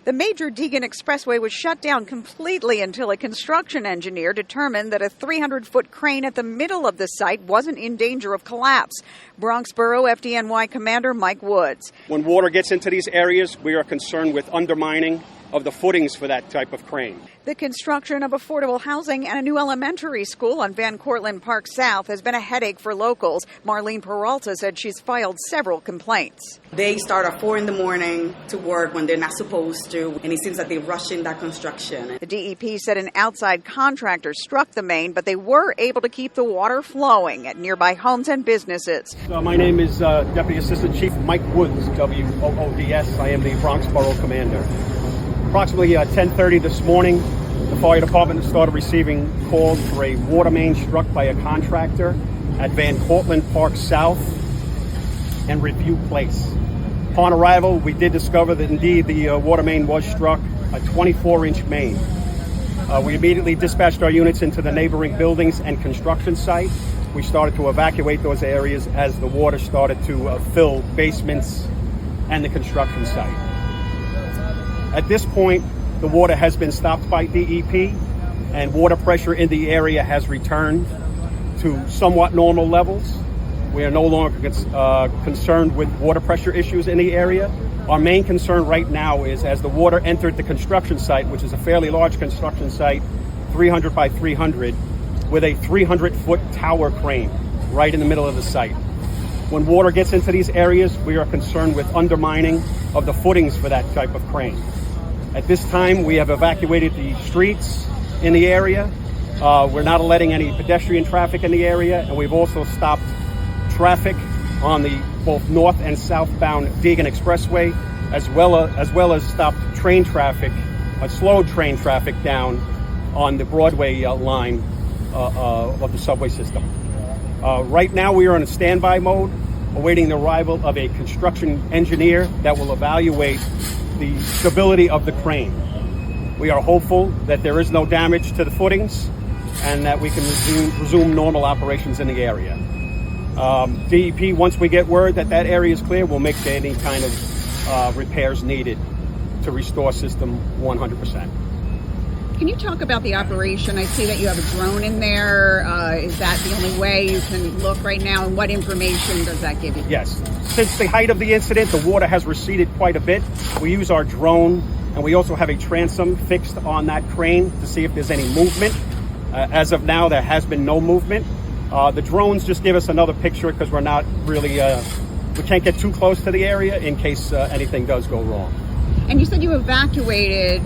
The Major Deegan Expressway was shut down completely until a construction engineer determined that a 300-foot crane at the middle of the site wasn't in danger of collapse. Bronx Borough FDNY Commander Mike Woods. When water gets into these areas, we are concerned with undermining of the footings for that type of crane. The construction of affordable housing and a new elementary school on Cortlandt Park South has been a headache for locals. Marlene Peralta said she's filed several complaints. They start at 4 in the morning to work when they're not supposed to, and it seems that they rush in that construction. The DEP said an outside contractor struck the main, but they were able to keep the water flowing at nearby homes and businesses. My name is Deputy Assistant Chief Mike Woods, W-O-O-D-S. I am the Bronx Borough Commander. Approximately 10:30 this morning, the fire department started receiving calls for a water main struck by a contractor at Cortlandt Park South and Review Place. Upon arrival, we did discover that indeed the water main was struck, a 24-inch main. We immediately dispatched our units into the neighboring buildings and construction site. We started to evacuate those areas as the water started to fill basements and the construction site. At this point, the water has been stopped by DEP, and water pressure in the area has returned to somewhat normal levels. We are no longer concerned with water pressure issues in the area. Our main concern right now is as the water entered the construction site, which is a fairly large construction site, 300 by 300, with a 300-foot tower crane right in the middle of the site. When water gets into these areas, we are concerned with undermining of the footings for that type of crane. At this time, we have evacuated the streets in the area. We're not letting any pedestrian traffic in the area, and we've also stopped traffic on the both north and southbound Deegan Expressway, as well as stopped train traffic, slowed train traffic down on the Broadway line of the subway system. Right now, we are in a standby mode, awaiting the arrival of a construction engineer that will evaluate the stability of the crane. We are hopeful that there is no damage to the footings and that we can resume normal operations in the area. DEP, once we get word that that area is clear, will make any kind of repairs needed to restore system 100%. Can you talk about the operation? I see that you have a drone in there. Is that the only way you can look right now? And what information does that give you? Yes. Since the height of the incident, the water has receded quite a bit. We use our drone, and we also have a transom fixed on that crane to see if there's any movement. As of now, there has been no movement. The drones just give us another picture because we're not really, we can't get too close to the area in case anything does go wrong. And you said you evacuated,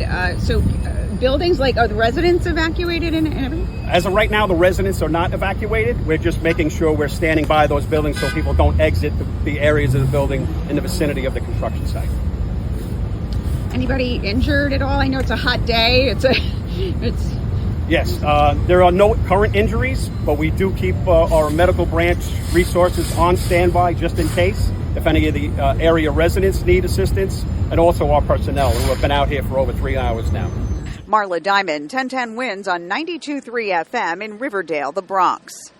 buildings, like, are the residents evacuated and everything? As of right now, the residents are not evacuated. We're just making sure we're standing by those buildings so people don't exit the areas of the building in the vicinity of the construction site. Anybody injured at all? I know it's a hot day. Yes, there are no current injuries, but we do keep our medical branch resources on standby just in case, if any of the area residents need assistance, and also our personnel who have been out here for over 3 hours now. Marla Diamond, 1010 wins on 92.3 FM in Riverdale, the Bronx.